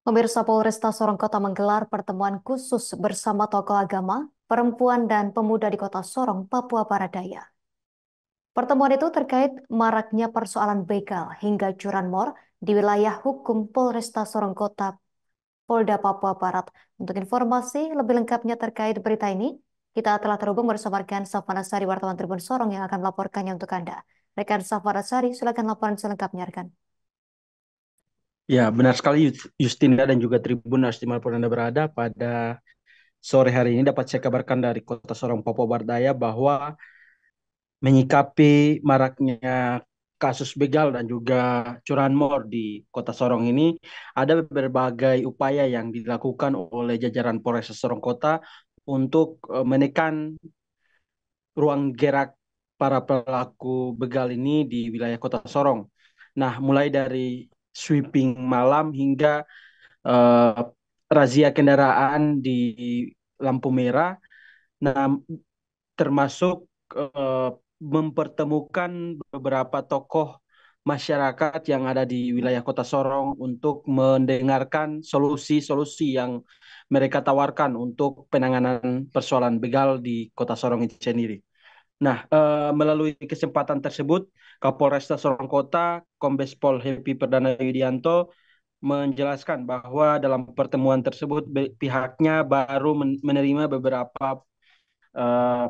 Pemirsa Polresta Sorong Kota menggelar pertemuan khusus bersama tokoh agama, perempuan, dan pemuda di Kota Sorong, Papua Barat Daya. Pertemuan itu terkait maraknya persoalan begal hingga curanmor di wilayah hukum Polresta Sorong Kota, Polda Papua Barat. Untuk informasi lebih lengkapnya terkait berita ini, kita telah terhubung bersama rekan Safana Sari, wartawan Tribun Sorong yang akan melaporkannya untuk Anda. Rekan Safana Sari, silakan laporan selengkapnya, rekan. Ya, benar sekali Justina dan juga Tribuners dimanapun Anda berada. Pada sore hari ini dapat saya kabarkan dari Kota Sorong, Papua Barat Daya bahwa menyikapi maraknya kasus begal dan juga curanmor di Kota Sorong ini, ada berbagai upaya yang dilakukan oleh jajaran Polres Sorong Kota untuk menekan ruang gerak para pelaku begal ini di wilayah Kota Sorong. Nah, mulai dari sweeping malam hingga eh, razia kendaraan di lampu merah, nah termasuk eh, mempertemukan beberapa tokoh masyarakat yang ada di wilayah Kota Sorong untuk mendengarkan solusi-solusi yang mereka tawarkan untuk penanganan persoalan begal di Kota Sorong itu sendiri. Nah, melalui kesempatan tersebut, Kapolresta Sorong Kota, Kombes Pol Happy Perdana Yudianto menjelaskan bahwa dalam pertemuan tersebut pihaknya baru menerima beberapa eh,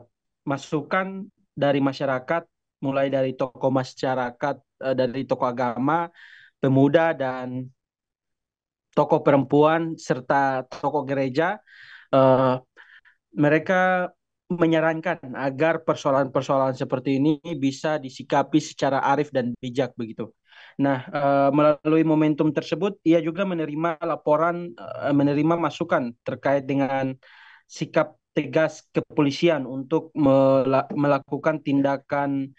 masukan dari masyarakat, mulai dari tokoh masyarakat, dari tokoh agama, pemuda dan tokoh perempuan serta tokoh gereja. Eh, Mereka menyarankan agar persoalan-persoalan seperti ini bisa disikapi secara arif dan bijak begitu. Nah, melalui momentum tersebut, ia juga menerima laporan, menerima masukan terkait dengan sikap tegas kepolisian untuk melakukan tindakan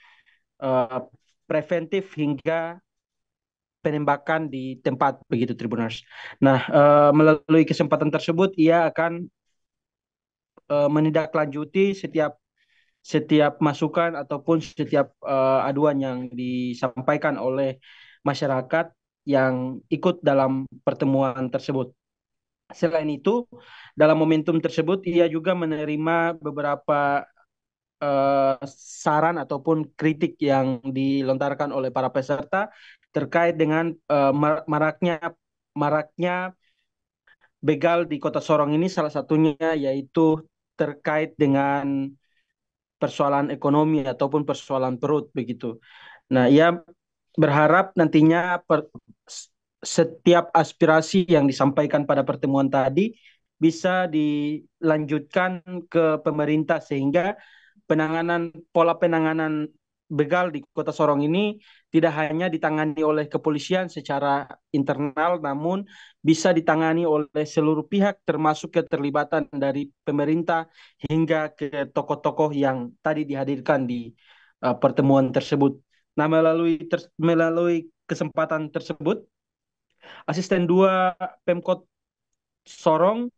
eh, preventif hingga penembakan di tempat begitu Tribuners. Nah, melalui kesempatan tersebut, ia akan menindaklanjuti setiap setiap masukan ataupun setiap aduan yang disampaikan oleh masyarakat yang ikut dalam pertemuan tersebut. Selain itu, dalam momentum tersebut ia juga menerima beberapa saran ataupun kritik yang dilontarkan oleh para peserta terkait dengan maraknya maraknya begal di Kota Sorong ini, salah satunya yaitu terkait dengan persoalan ekonomi ataupun persoalan perut begitu. Nah, ia berharap nantinya setiap aspirasi yang disampaikan pada pertemuan tadi bisa dilanjutkan ke pemerintah sehingga pola penanganan begal di Kota Sorong ini tidak hanya ditangani oleh kepolisian secara internal, namun bisa ditangani oleh seluruh pihak, termasuk keterlibatan dari pemerintah hingga ke tokoh-tokoh yang tadi dihadirkan di pertemuan tersebut. Nah, melalui kesempatan tersebut, Asisten 2 Pemkot Sorong,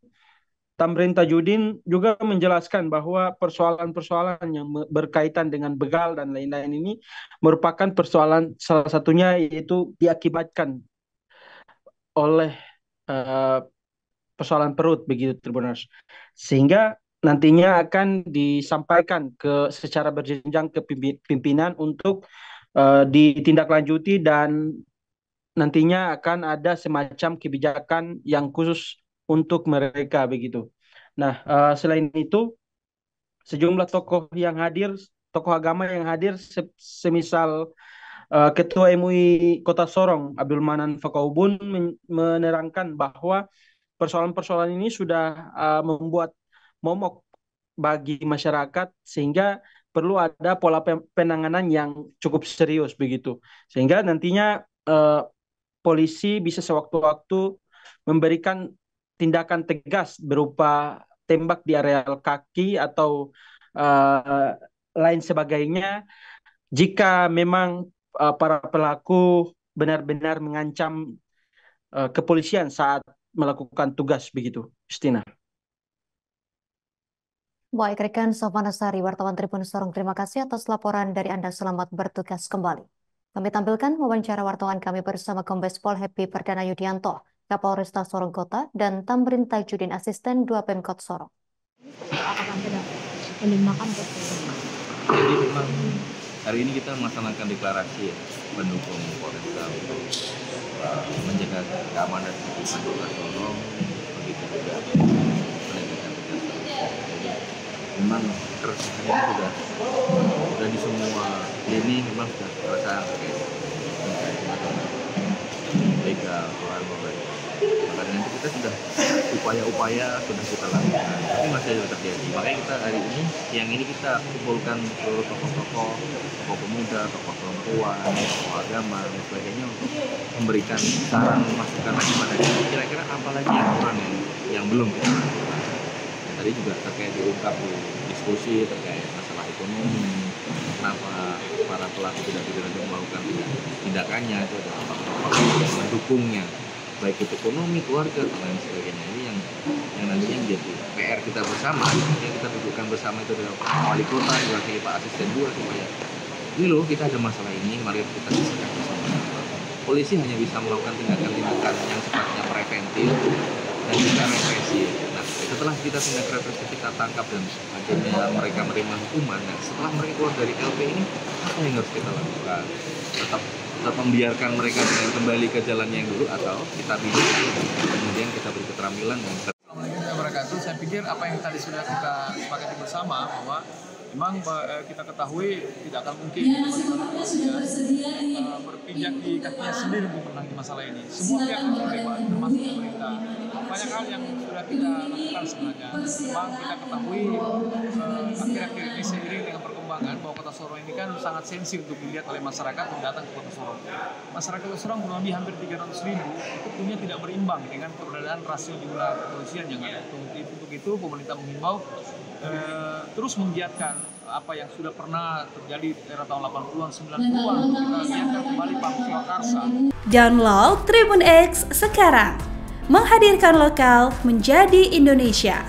Tamrin Tajudin juga menjelaskan bahwa persoalan-persoalan yang berkaitan dengan begal dan lain-lain ini merupakan persoalan salah satunya yaitu diakibatkan oleh uh, persoalan perut begitu Tribuners. Sehingga nantinya akan disampaikan secara berjenjang ke pimpinan untuk ditindaklanjuti dan nantinya akan ada semacam kebijakan yang khusus untuk mereka begitu. Nah, selain itu sejumlah tokoh agama yang hadir, semisal Ketua MUI Kota Sorong, Abdul Manan Fakaubun menerangkan bahwa persoalan-persoalan ini sudah membuat momok bagi masyarakat sehingga perlu ada pola penanganan yang cukup serius begitu. Sehingga nantinya polisi bisa sewaktu-waktu memberikan tindakan tegas berupa tembak di areal kaki atau uh, lain sebagainya jika memang para pelaku benar-benar mengancam kepolisian saat melakukan tugas begitu, Justina. Baik, rekan Safana Sari, wartawan Tribun Sorong, terima kasih atas laporan dari Anda. Selamat bertugas kembali. Kami tampilkan wawancara wartawan kami bersama Kombes Pol Happy Perdana Yudianto Kapolresta Sorong Kota, dan Tamrin Tajudin, asisten 2 Pemkot Sorong. Apakah sudah menggunakan Jadi memang hari ini kita melaksanakan deklarasi ya, pendukung Polresta untuk menjaga keamanan dan ketertiban Kota Sorong, begitu juga penegakan tegas. Jadi memang keresahan sudah di semua lini, memang sudah keresahan terkait legal, soal mobil. Makanya itu kita sudah upaya-upaya sudah kita lakukan, tapi masih ada terjadi. Makanya kita hari ini, siang ini kita kumpulkan seluruh tokoh-tokoh, tokoh pemuda, tokoh perempuan, tokoh agama, dan sebagainya untuk memberikan saran, masukan lagi pada kita. Kira-kira apa lagi yang kurang yang belum kita lakukan. Tadi juga terkait diungkap di diskusi terkait masalah ekonomi, kenapa para pelaku tidak melakukan tindakannya, itu adalah faktor-faktor yang mendukungnya, baik itu ekonomi, keluarga, dan lain sebagainya. Ini yang nantinya menjadi PR kita bersama, yang kita dudukkan bersama itu adalah wali kota, diwakili Pak Asisten 2, supaya ini loh kita ada masalah ini, mari kita selesaikan bersama. Polisi hanya bisa melakukan tindakan-tindakan yang sifatnya preventif dan juga represif. Nah, setelah kita tindak represif, kita tangkap dan akhirnya mereka menerima hukuman. Nah, setelah mereka keluar dari LP ini, apa yang harus kita lakukan? Tetap membiarkan mereka dengan kembali ke jalannya yang dulu, atau kita bidik kemudian kita beri keterampilan dan Assalamualaikum warahmatullahi wabarakatuh. Saya pikir apa yang tadi sudah kita sepakati bersama, bahwa memang kita ketahui tidak akan mungkin berpijak di kakinya sendiri untuk menang di masalah ini. Semua pihak terlibat, termasuk pemerintah. Banyak hal yang sudah kita lakukan sebenarnya. Memang kita ketahui akhir-akhir ini seiring dengan perkembangan bahwa Kota Sorong ini kan sangat sensitif untuk dilihat oleh masyarakat yang datang ke Kota Sorong. Masyarakat Kota Sorong kurang lebih hampir 300.000, itu punya tidak berimbang dengan keberadaan rasio jumlah kepolisian yang ada. Untuk itu pemerintah mengimbau terus menggiatkan apa yang sudah pernah terjadi di era tahun 80-an, 90-an, untuk kita giatkan kembali Pamswa Karsa. Download Tribun X sekarang, menghadirkan lokal menjadi Indonesia.